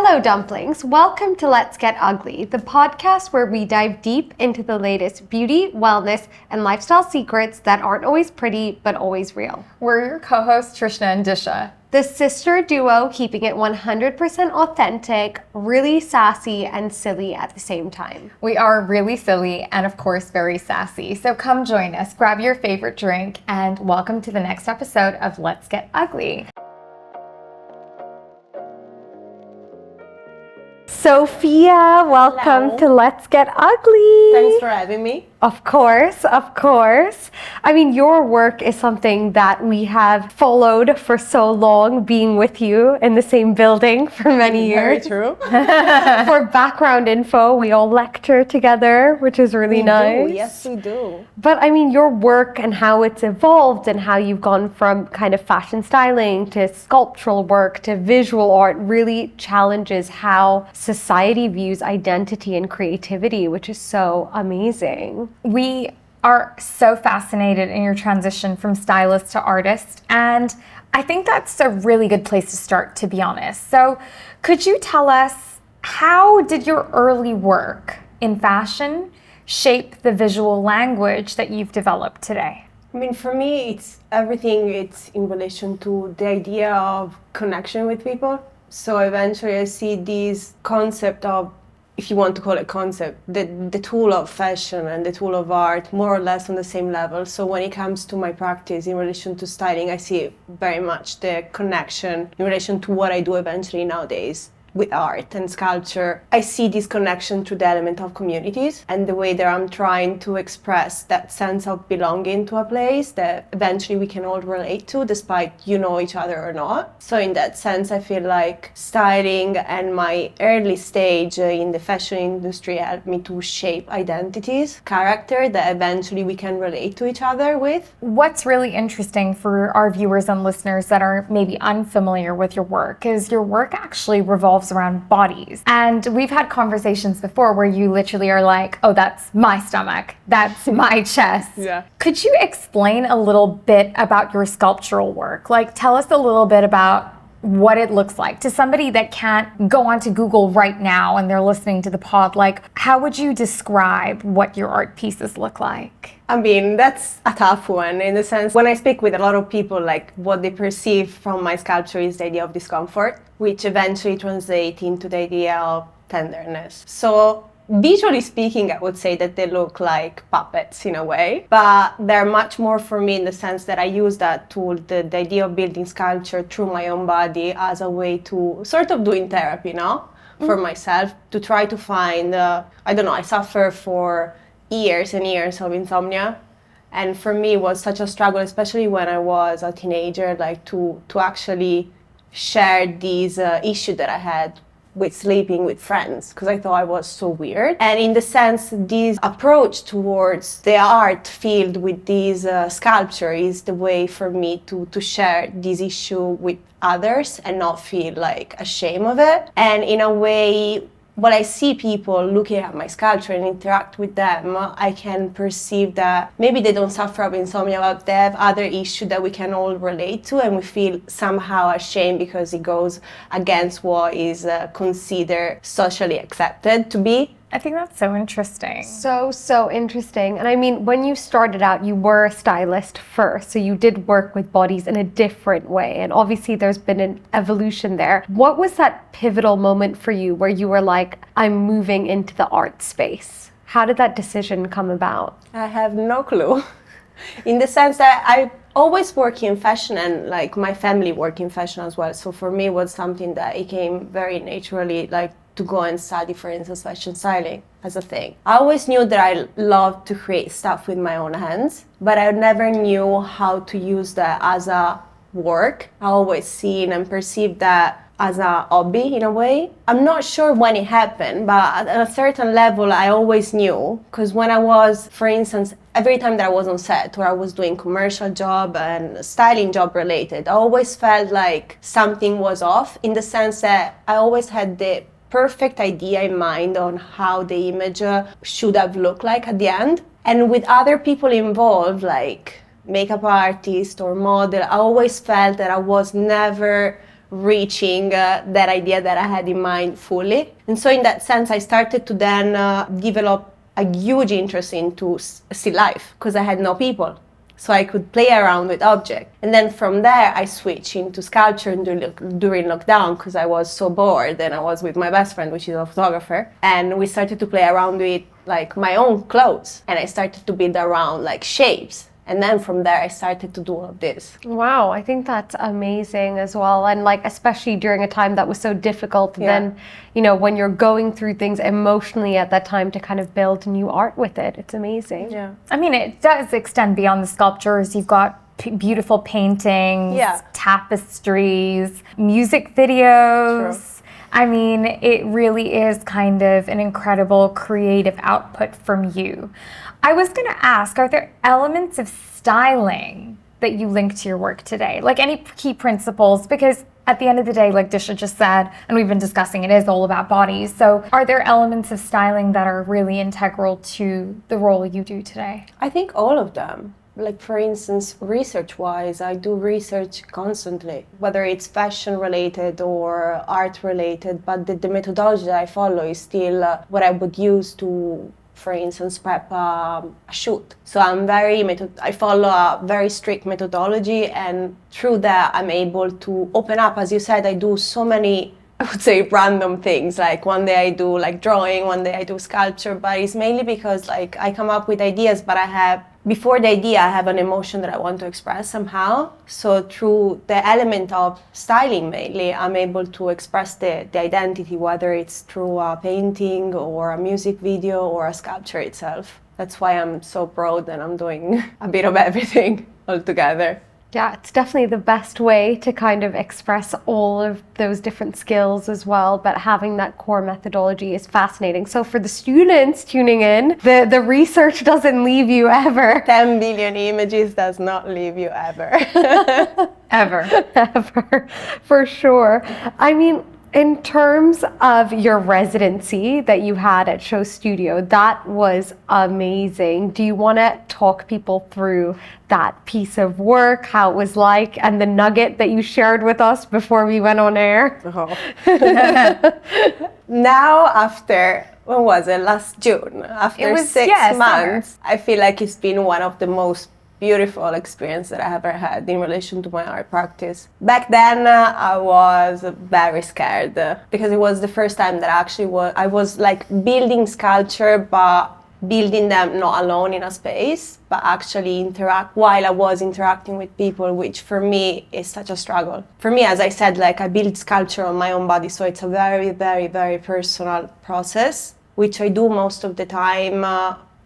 Hello, dumplings. Welcome to Let's Get Ugly, the podcast where we dive deep into the latest beauty, wellness, and lifestyle secrets that aren't always pretty, but always real. We're your co-hosts, Trishna and Disha. The sister duo keeping it 100% authentic, really sassy, and silly at the same time. We are really silly and, of course, very sassy. So come join us, grab your favorite drink, and welcome to the next episode of Let's Get Ugly. Sophia, welcome to Let's Get Ugly. Thanks for having me. Of course, of course. I mean, your work is something that we have followed for so long, being with you in the same building for many years. Very true. For background info, we all lecture together, which is really nice. Yes, we do. But I mean, your work and how it's evolved and how you've gone from kind of fashion styling to sculptural work to visual art really challenges how society views identity and creativity, which is so amazing. We are so fascinated in your transition from stylist to artist, and I think that's a really good place to start, to be honest. So could you tell us, how did your early work in fashion shape the visual language that you've developed today? I mean, for me, it's everything. It's in relation to the idea of connection with people. So eventually I see this concept of, if you want to call it concept, the tool of fashion and the tool of art more or less on the same level. So when it comes to my practice in relation to styling, I see very much the connection in relation to what I do eventually nowadays with art and sculpture. I see this connection to the element of communities and the way that I'm trying to express that sense of belonging to a place that eventually we can all relate to, despite you know each other or not. So in that sense, I feel like styling and my early stage in the fashion industry helped me to shape identities, character that eventually we can relate to each other with. What's really interesting for our viewers and listeners that are maybe unfamiliar with your work is your work actually revolves around bodies. And we've had conversations before where you literally are like, oh, that's my stomach, that's my chest. Yeah. Could you explain a little bit about your sculptural work? Like, tell us a little bit about what it looks like to somebody that can't go onto Google right now and they're listening to the pod. Like, how would you describe what your art pieces look like? I mean, that's a tough one in the sense, when I speak with a lot of people, like what they perceive from my sculpture is the idea of discomfort, which eventually translates into the idea of tenderness. So visually speaking, I would say that they look like puppets in a way, but they're much more for me in the sense that I use that tool, the idea of building sculpture through my own body as a way to sort of doing therapy, for myself, to try to find, I suffer for years and years of insomnia. And for me, it was such a struggle, especially when I was a teenager, like to actually share these issues that I had with sleeping with friends, because I thought I was so weird. And in the sense, this approach towards the art field with this sculpture is the way for me to share this issue with others and not feel like ashamed of it. And in a way, when I see people looking at my sculpture and interact with them, I can perceive that maybe they don't suffer of insomnia, but they have other issues that we can all relate to, and we feel somehow ashamed because it goes against what is considered socially accepted to be. I think that's so interesting. So interesting. And I mean, when you started out, you were a stylist first, so you did work with bodies in a different way. And obviously there's been an evolution there. What was that pivotal moment for you where you were like, I'm moving into the art space? How did that decision come about? I have no clue. In the sense that I always work in fashion, and like my family work in fashion as well. So for me it was something that it came very naturally, like to go and study, for instance, fashion styling as a thing. I always knew that I loved to create stuff with my own hands, but I never knew how to use that as a work. I always seen and perceived that as a hobby in a way. I'm not sure when it happened, but at a certain level I always knew, because when I was, for instance, every time that I was on set or I was doing commercial job and styling job related, I always felt like something was off, in the sense that I always had the perfect idea in mind on how the image should have looked like at the end. And with other people involved, like makeup artist or model, I always felt that I was never reaching that idea that I had in mind fully. And so in that sense, I started to then develop a huge interest into still life because I had no people. So I could play around with objects. And then from there, I switched into sculpture during lockdown because I was so bored and I was with my best friend, which is a photographer. And we started to play around with like my own clothes. And I started to build around like shapes. And then from there, I started to do all of this. Wow, I think that's amazing as well. And like, especially during a time that was so difficult, then, you know, when you're going through things emotionally at that time to kind of build new art with it, it's amazing. Yeah. I mean, it does extend beyond the sculptures. You've got beautiful paintings, tapestries, music videos. True. I mean, it really is kind of an incredible creative output from you. I was going to ask, are there elements of styling that you link to your work today? Like any key principles? Because at the end of the day, like Disha just said, and we've been discussing, it is all about bodies. So are there elements of styling that are really integral to the role you do today? I think all of them. Like for instance, research-wise, I do research constantly, whether it's fashion-related or art-related, but the methodology that I follow is still what I would use to, for instance, prep a shoot. So I follow a very strict methodology, and through that I'm able to open up. As you said, I do so many, I would say, random things. Like one day I do like drawing, one day I do sculpture, but it's mainly because like I come up with ideas, but before the idea, I have an emotion that I want to express somehow. So through the element of styling mainly, I'm able to express the identity, whether it's through a painting or a music video or a sculpture itself. That's why I'm so broad and I'm doing a bit of everything all together. Yeah, it's definitely the best way to kind of express all of those different skills as well, but having that core methodology is fascinating. So for the students tuning in, the research doesn't leave you ever. 10 billion images does not leave you ever. Ever. Ever, for sure. I mean, in terms of your residency that you had at Show Studio, that was amazing. Do you want to talk people through that piece of work, how it was like, and the nugget that you shared with us before we went on air? Now, after, when was it? Last June. After 6 months, I feel like it's been one of the most beautiful experience that I ever had in relation to my art practice. Back then, I was very scared because it was the first time that I was like building sculpture, but building them not alone in a space, but actually interact while I was interacting with people, which for me is such a struggle. For me, as I said, like I build sculpture on my own body, so it's a very, very, very personal process, which I do most of the time,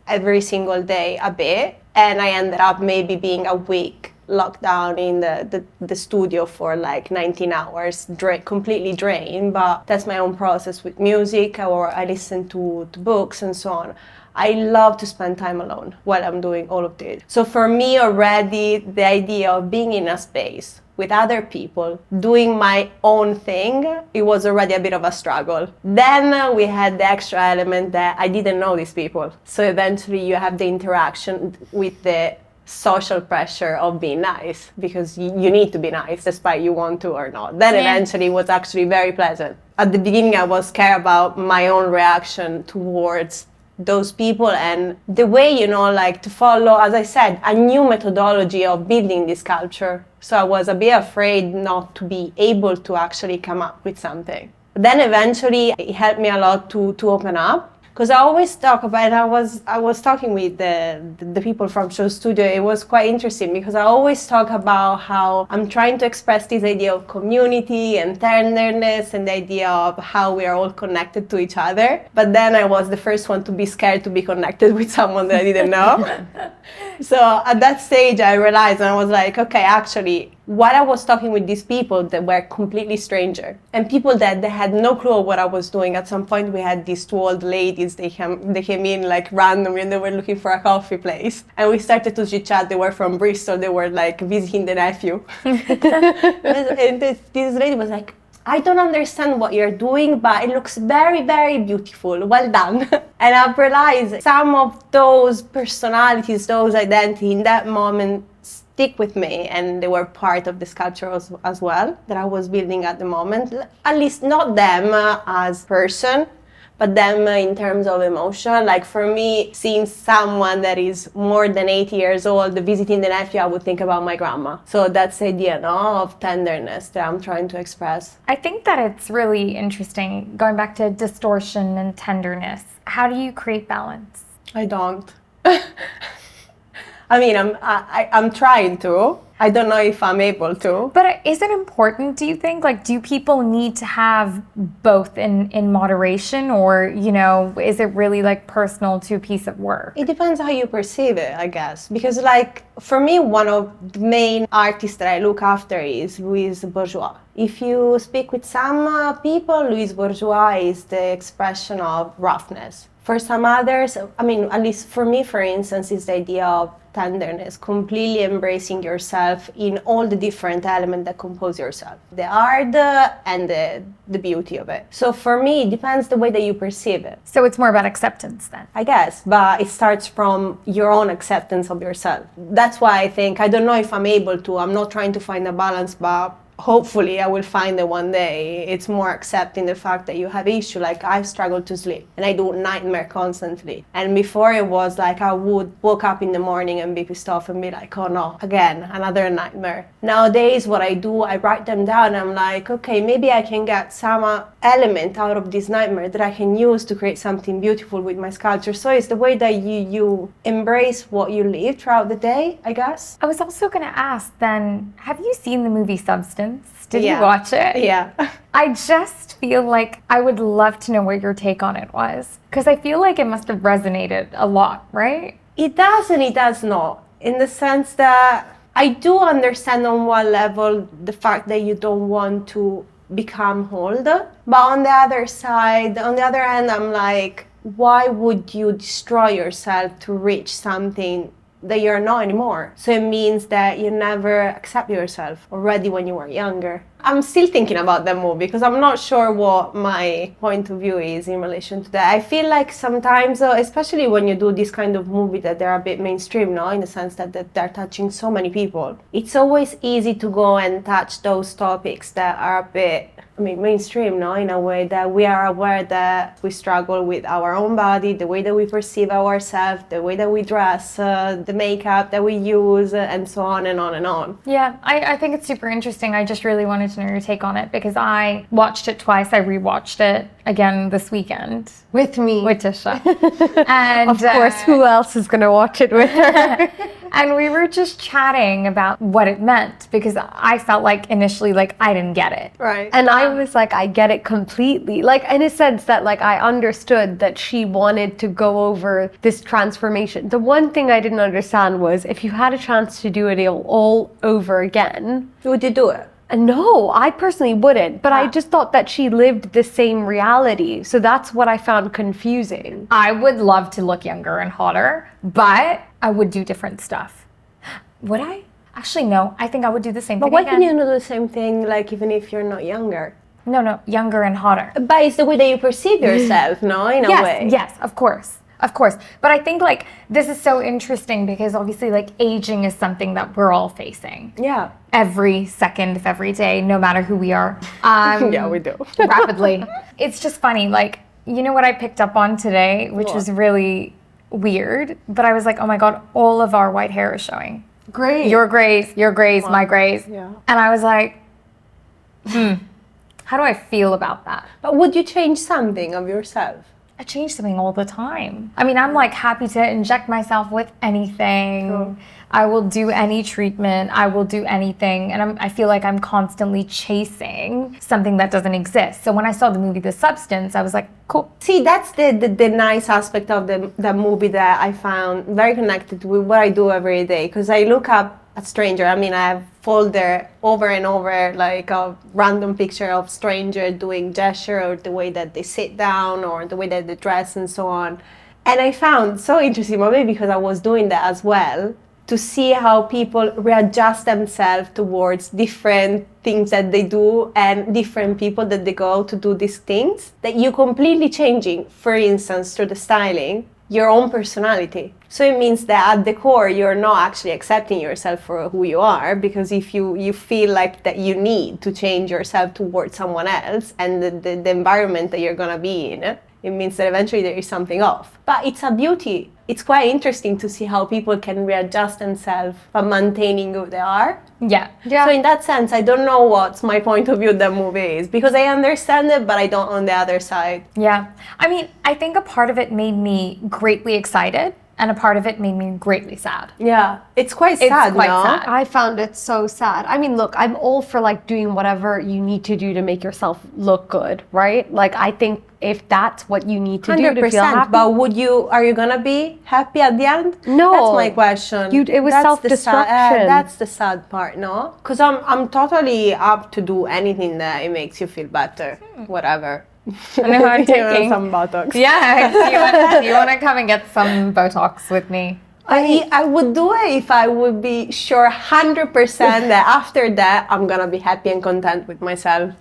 every single day a bit. And I ended up maybe being a week locked down in the studio for like 19 hours, completely drained. But that's my own process with music, or I listen to books and so on. I love to spend time alone while I'm doing all of this. So for me already, the idea of being in a space with other people, doing my own thing, it was already a bit of a struggle. Then we had the extra element that I didn't know these people. So eventually you have the interaction with the social pressure of being nice, because you need to be nice despite you want to or not. Then eventually it was actually very pleasant. At the beginning I was scared about my own reaction towards those people and the way, you know, like to follow, as I said, a new methodology of building this sculpture. So I was a bit afraid not to be able to actually come up with something. But then eventually it helped me a lot to open up. Because I always talk about, and I was talking with the people from Show Studio. It was quite interesting because I always talk about how I'm trying to express this idea of community and tenderness and the idea of how we are all connected to each other. But then I was the first one to be scared to be connected with someone that I didn't know. So at that stage I realized, and I was like, okay, actually, while I was talking with these people that were completely stranger and people that they had no clue of what I was doing. At some point we had these two old ladies, they came in like randomly and they were looking for a coffee place. And we started to chit chat. They were from Bristol, they were like visiting the nephew. And this lady was like, I don't understand what you're doing, but it looks very, very beautiful. Well done. And I've realized some of those personalities, those identities in that moment stick with me, and they were part of the sculpture as well that I was building at the moment. At least not them as person, but them in terms of emotion. Like for me, seeing someone that is more than 80 years old visiting the nephew, I would think about my grandma. So that's the idea, no, of tenderness that I'm trying to express. I think that it's really interesting, going back to distortion and tenderness. How do you create balance? I don't. I mean, I'm trying to. I don't know if I'm able to. But is it important, do you think? Like, do people need to have both in moderation, or, you know, is it really like personal to a piece of work? It depends how you perceive it, I guess. Because like, for me, one of the main artists that I look after is Louise Bourgeois. If you speak with some people, Louise Bourgeois is the expression of roughness. For some others, I mean, at least for me, for instance, is the idea of tenderness, completely embracing yourself in all the different elements that compose yourself, the art and the beauty of it. So for me, it depends the way that you perceive it. So it's more about acceptance then? I guess, but it starts from your own acceptance of yourself. That's why I think, I don't know if I'm able to, I'm not trying to find a balance, but hopefully I will find it one day. It's more accepting the fact that you have issue. Like I struggle to sleep and I do nightmare constantly. And before it was like I would wake up in the morning and be pissed off and be like, oh no, again, another nightmare. Nowadays what I do, I write them down. I'm like, okay, maybe I can get some element out of this nightmare that I can use to create something beautiful with my sculpture. So it's the way that you embrace what you live throughout the day, I guess. I was also going to ask then, have you seen the movie Substance? Did you watch it? Yeah. I just feel like I would love to know what your take on it was, because I feel like it must have resonated a lot, right? It does and it does not, in the sense that I do understand on one level the fact that you don't want to become old, but on the other side, on the other hand, I'm like, why would you destroy yourself to reach something that you're not anymore? So it means that you never accept yourself already when you were younger. I'm still thinking about that movie because I'm not sure what my point of view is in relation to that. I feel like sometimes, especially when you do this kind of movie that they're a bit mainstream, no, in the sense that they're touching so many people, it's always easy to go and touch those topics that are a bit, I mean, mainstream, no, in a way that we are aware that we struggle with our own body, the way that we perceive ourselves, the way that we dress, the makeup that we use, and so on and on and on. Yeah, I think it's super interesting. I just really wanted to know your take on it because I watched it twice. I rewatched it again this weekend. With me. With Tisha. And of course, who else is going to watch it with her? And we were just chatting about what it meant because I felt like initially like I didn't get it. Right. And I was like, I get it completely. Like in a sense that like I understood that she wanted to go over this transformation. The one thing I didn't understand was if you had a chance to do it all over again. Would you do it? No, I personally wouldn't, but I just thought that she lived the same reality. So that's what I found confusing. I would love to look younger and hotter, but I would do different stuff. Would I? Actually, no. I think I would do the same thing But why again. can you do the same thing, like even if you're not younger? No, younger and hotter. But it's the way that you perceive yourself, no? In a way. Yes, of course. Of course. But I think like this is so interesting because obviously like aging is something that we're all facing. Yeah. Every second of every day, no matter who we are. Yeah, we do. Rapidly. It's just funny. Like, you know what I picked up on today, which was really weird, but I was like, oh my God, all of our white hair is showing. Great. Your grays, my grays. Yeah. And I was like, how do I feel about that? But would you change something of yourself? I change something all the time. I mean, I'm like happy to inject myself with anything. Cool. I will do any treatment. I will do anything. And I feel like I'm constantly chasing something that doesn't exist. So when I saw the movie The Substance, I was like, cool. See, that's the nice aspect of the movie that I found very connected with what I do every day. Because I look up a stranger. I mean, I have folder over and over, like a random picture of stranger doing gesture or the way that they sit down or the way that they dress and so on. And I found so interesting, maybe because I was doing that as well, to see how people readjust themselves towards different things that they do and different people that they go to do these things, that you completely changing, for instance, through the styling, your own personality. So it means that at the core, you're not actually accepting yourself for who you are, because if you feel like that you need to change yourself towards someone else and the environment that you're gonna be in, it means that eventually there is something off. But it's a beauty. It's quite interesting to see how people can readjust themselves by maintaining who they are. Yeah. So in that sense, I don't know what's my point of view of the movie is, because I understand it, but I don't on the other side. Yeah. I mean, I think a part of it made me greatly excited and a part of it made me greatly sad. Yeah, it's quite sad, quite no? sad. I found it so sad. I mean, look, I'm all for like doing whatever you need to do to make yourself look good, right? Like, I think if that's what you need to do to feel happy. But are you gonna be happy at the end? No. That's my question. It was self-destruction. That's the sad part, no? Because I'm totally up to do anything that it makes you feel better, whatever. I know I'm taking some Botox. Yeah, you want to come and get some Botox with me? I would do it if I would be sure 100% that after that I'm gonna be happy and content with myself.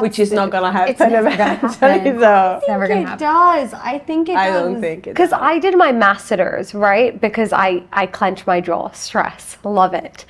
Which is not gonna happen. It's never gonna happen. So. It's never gonna It happen. does. I think it does. I don't think it Because does. I did my masseters, right? Because I clench my jaw. Stress. Love it.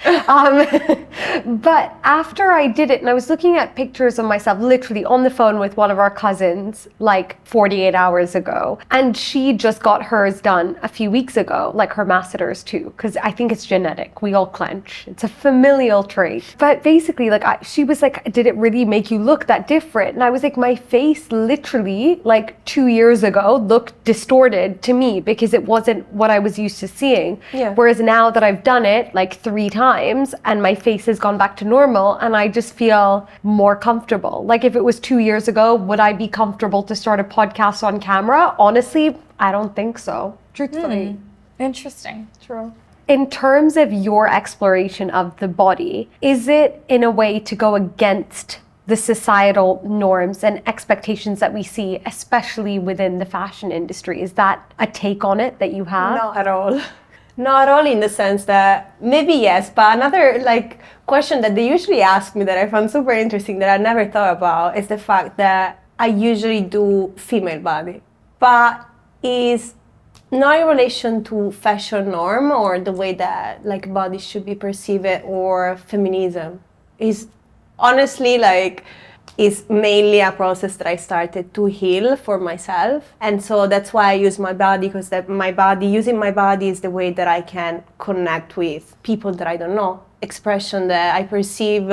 But after I did it, and I was looking at pictures of myself literally on the phone with one of our cousins like 48 hours ago. And she just got hers done a few weeks ago, like her masseters too. Because I think it's genetic. We all clench. It's a familial trait. But basically, like she was like, did it really make you look that different? And I was like, my face literally like 2 years ago looked distorted to me because it wasn't what I was used to seeing. Yeah. Whereas now that I've done it like 3 times and my face has gone back to normal and I just feel more comfortable. Like if it was 2 years ago, would I be comfortable to start a podcast on camera? Honestly, I don't think so. Truthfully. Interesting. True. In terms of your exploration of the body, is it in a way to go against the societal norms and expectations that we see, especially within the fashion industry? Is that a take on it that you have? Not at all. Not at all, in the sense that maybe yes, but another like question that they usually ask me that I found super interesting that I never thought about is the fact that I usually do female body, but is not in relation to fashion norm or the way that like bodies should be perceived or feminism. Is honestly like is mainly a process that I started to heal for myself. And so that's why I use my body, because using my body is the way that I can connect with people that I don't know, expression that I perceive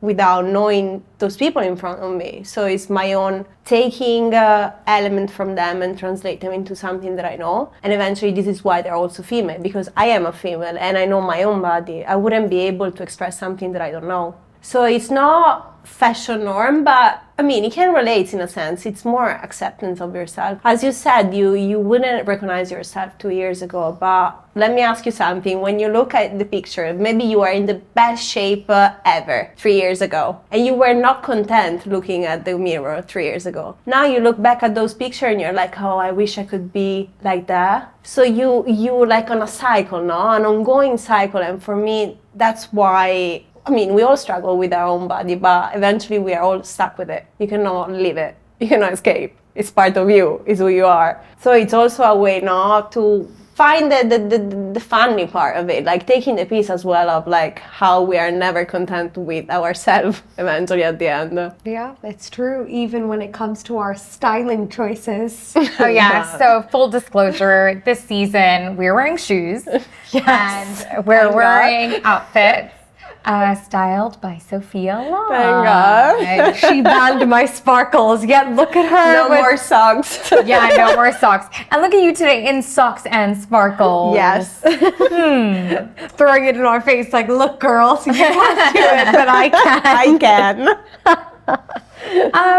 without knowing those people in front of me. So it's my own taking element from them and translate them into something that I know. And eventually this is why they're also female, because I am a female and I know my own body. I wouldn't be able to express something that I don't know. So it's not fashion norm, but I mean, it can relate in a sense. It's more acceptance of yourself. As you said, you wouldn't recognize yourself 2 years ago, but let me ask you something. When you look at the picture, maybe you are in the best shape ever 3 years ago, and you were not content looking at the mirror 3 years ago. Now you look back at those pictures and you're like, oh, I wish I could be like that. So you like on a cycle, no? An ongoing cycle. And for me, that's why, I mean, we all struggle with our own body, but eventually we are all stuck with it. You cannot leave it. You cannot escape. It's part of you. It's who you are. So it's also a way not to find the funny part of it, like taking the piece as well of like how we are never content with ourselves eventually at the end. Yeah, it's true. Even when it comes to our styling choices. Oh yeah, so full disclosure, this season we're wearing shoes. Yes. And we're wearing outfits styled by Sofia Lai. Thank God. She banned my sparkles, yet look at her. No more socks. Yeah, no more socks. And look at you today in socks and sparkles. Yes. Throwing it in our face like, look girls, you can't do it, but I can. I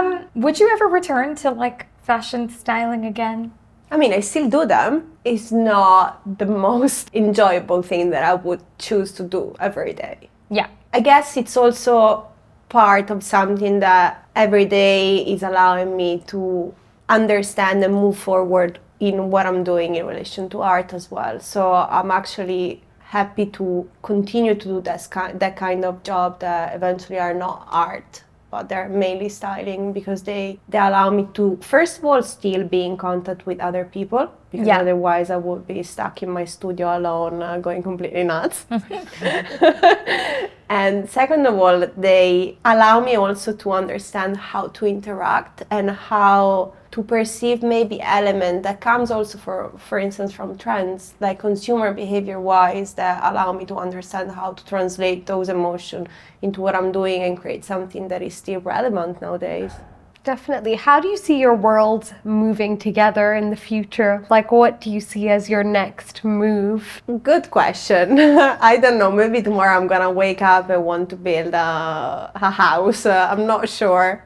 can. Would you ever return to like fashion styling again? I mean, I still do them. It's not the most enjoyable thing that I would choose to do every day. Yeah. I guess it's also part of something that every day is allowing me to understand and move forward in what I'm doing in relation to art as well. So I'm actually happy to continue to do that kind of job that eventually are not art, but they're mainly styling because they allow me to, first of all, still be in contact with other people, because otherwise I would be stuck in my studio alone, going completely nuts. And second of all, they allow me also to understand how to interact and how to perceive maybe element that comes also for instance from trends, like consumer behavior wise, that allow me to understand how to translate those emotions into what I'm doing and create something that is still relevant nowadays. Definitely. How do you see your worlds moving together in the future? Like, what do you see as your next move? Good question. I don't know. Maybe tomorrow I'm gonna wake up and want to build a house. I'm not sure.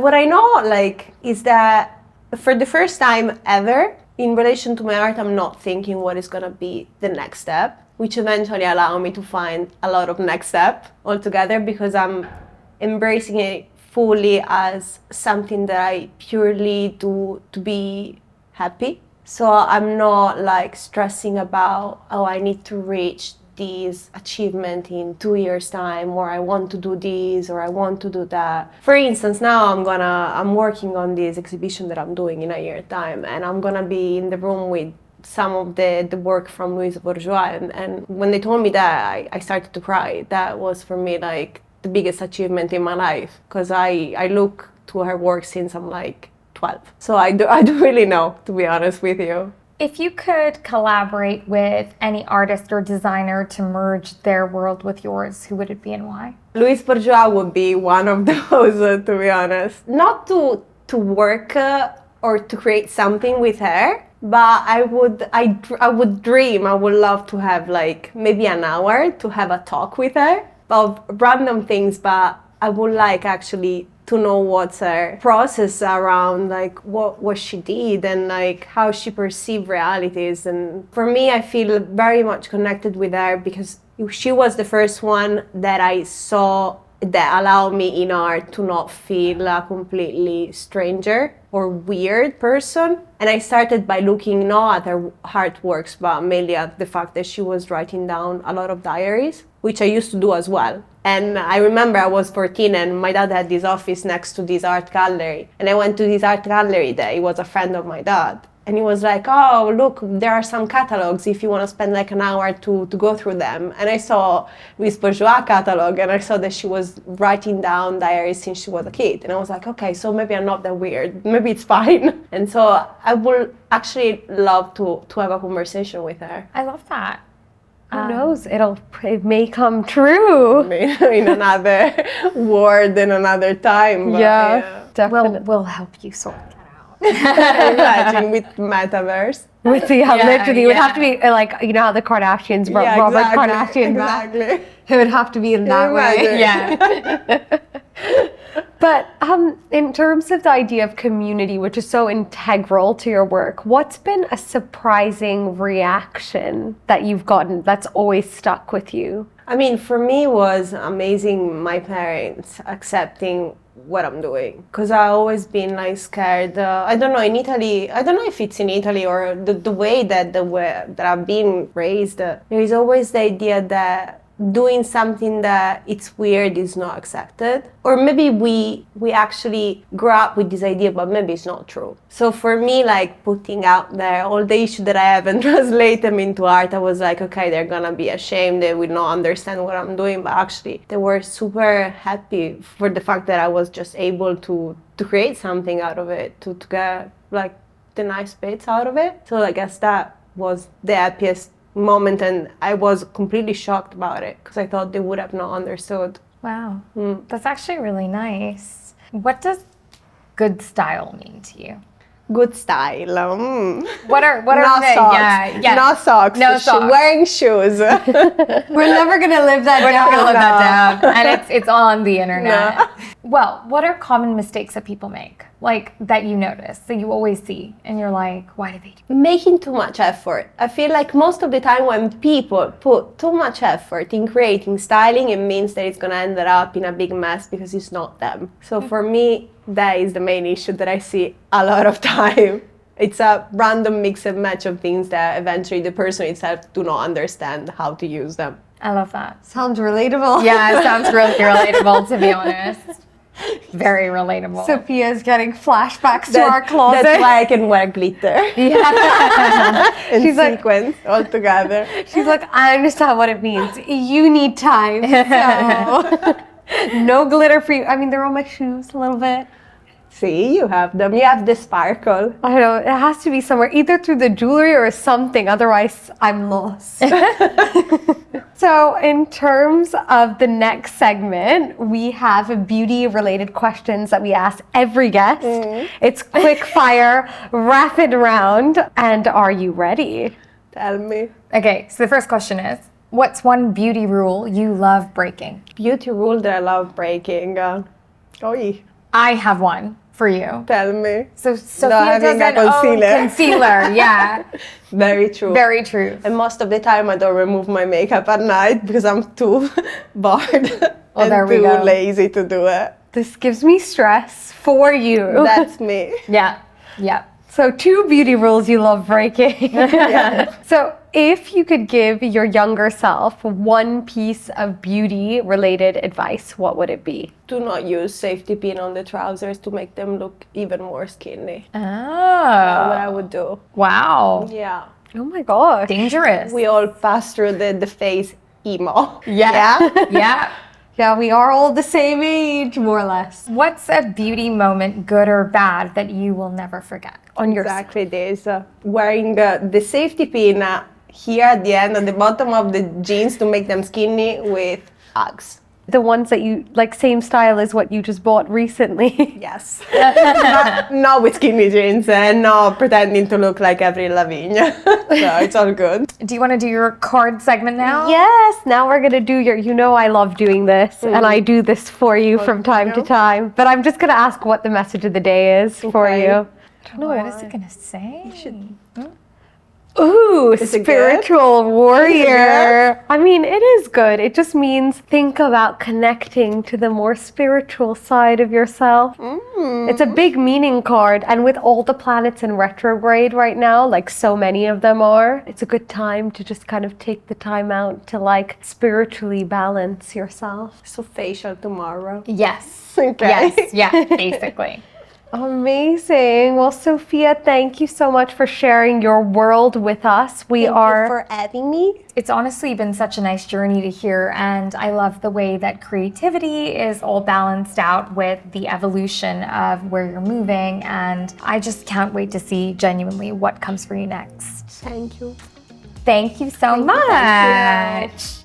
What I know, like, is that for the first time ever, in relation to my art, I'm not thinking what is gonna be the next step, which eventually allow me to find a lot of next step altogether, because I'm embracing it fully as something that I purely do to be happy. So I'm not like stressing about, oh, I need to reach this achievement in 2 years time, or I want to do this, or I want to do that. For instance, now I'm working on this exhibition that I'm doing in a year time, and I'm gonna be in the room with some of the work from Louise Bourgeois, and when they told me that, I started to cry. That was for me like the biggest achievement in my life, because I look to her work since I'm like 12. So I do really know, to be honest with you. If you could collaborate with any artist or designer to merge their world with yours, who would it be and why? Louise Bourgeois would be one of those, to be honest. Not to work or to create something with her, but I would dream, I would love to have like maybe an hour to have a talk with her of random things, but I would like actually to know what's her process around like what she did and like how she perceived realities. And for me, I feel very much connected with her because she was the first one that I saw that allowed me in art to not feel a completely stranger or weird person. And I started by looking not at her artworks, but mainly at the fact that she was writing down a lot of diaries, which I used to do as well. And I remember I was 14 and my dad had this office next to this art gallery. And I went to this art gallery there. He was a friend of my dad. And he was like, oh, look, there are some catalogs if you want to spend like an hour to go through them. And I saw Louise Bourgeois catalog and I saw that she was writing down diaries since she was a kid. And I was like, okay, so maybe I'm not that weird. Maybe it's fine. And so I would actually love to have a conversation with her. I love that. Who knows? It may come true. In another world, in another time. Yeah, definitely. We'll help you sort that out. Imagine with metaverse. With literally, it would have to be like, you know how the Kardashians, Robert Kardashian, exactly. It would have to be in that way. Yeah. But in terms of the idea of community, which is so integral to your work, what's been a surprising reaction that you've gotten that's always stuck with you? I mean, for me, it was amazing my parents accepting what I'm doing, because I've always been like scared. I don't know, in Italy, I don't know if it's in Italy or the way that I've been raised, there is always the idea that doing something that it's weird is not accepted, or maybe we actually grew up with this idea, but maybe it's not true. So for me, like putting out there all the issues that I have and translate them into art, I was like, okay, they're gonna be ashamed, they will not understand what I'm doing, but actually they were super happy for the fact that I was just able to create something out of it, to get like the nice bits out of it. So I guess that was the happiest moment, and I was completely shocked about it because I thought they would have not understood. Wow. That's actually really nice. What does good style mean to you? Good style. What are no socks. No socks. No socks. Wearing shoes. We're never gonna live that down. We're never gonna live that down. And it's on the internet. No. Well, what are common mistakes that people make? Like that you notice, that you always see, and you're like, why do they do? Making too much effort. I feel like most of the time when people put too much effort in creating styling, it means that it's gonna end up in a big mess because it's not them. So for me, that is the main issue that I see a lot of time. It's a random mix and match of things that eventually the person itself do not understand how to use them. I love that. Sounds relatable. Yeah, it sounds really relatable, to be honest. Very relatable. Sophia's getting flashbacks to our closet. That's why I can wear glitter and She's like- sequins all together. She's like, I understand what it means. You need time. So no glitter for you. I mean, they're on my shoes a little bit. See, you have them. You have the sparkle. I know, it has to be somewhere, either through the jewelry or something. Otherwise, I'm lost. So in terms of the next segment, we have beauty-related questions that we ask every guest. It's quick fire, rapid round. And are you ready? Tell me. Okay, so the first question is, what's one beauty rule you love breaking? Beauty rule that I love breaking. Oi, I have one for you. tell me. So Sophia having a doesn't own concealer. concealer. Yeah, Very true. very true. And most of the time I don't remove my makeup at night because I'm too bored Oh, there and we too go. lazy to do it. This gives me stress for you. That's me. Yeah, yeah. So 2 beauty rules you love breaking. So if you could give your younger self one piece of beauty-related advice, what would it be? Do not use safety pin on the trousers to make them look even more skinny. What Oh, I would do. wow. Yeah. Oh my gosh. Dangerous. We all pass through the phase emo. Yeah. Yeah. Yeah, we are all the same age, more or less. What's a beauty moment, good or bad, that you will never forget? On your Exactly this. Wearing the safety pin here at the end, at the bottom of the jeans to make them skinny with Uggs. the ones that you like, same style as what you just bought recently. Yes. not with skinny jeans and not pretending to look like Avril Lavigne. So it's all good. Do you want to do your card segment now? Yes, now we're gonna do your, you know I love doing this, and I do this for you from time to time. But I'm just gonna ask what the message of the day is for Okay. you. What is it going to say? Ooh, it good? spiritual warrior. I mean, it is good. It just means think about connecting to the more spiritual side of yourself. It's a big meaning card, and with all the planets in retrograde right now, like so many of them are, it's a good time to just kind of take the time out to like spiritually balance yourself. So facial tomorrow. Yes. Okay. Yes. Yeah, basically. Amazing. Well, Sophia, thank you so much for sharing your world with us. Thank you for having me. It's honestly been such a nice journey to hear, and I love the way that creativity is all balanced out with the evolution of where you're moving, and I just can't wait to see genuinely what comes for you next. Thank you. Thank you so much. Thank you.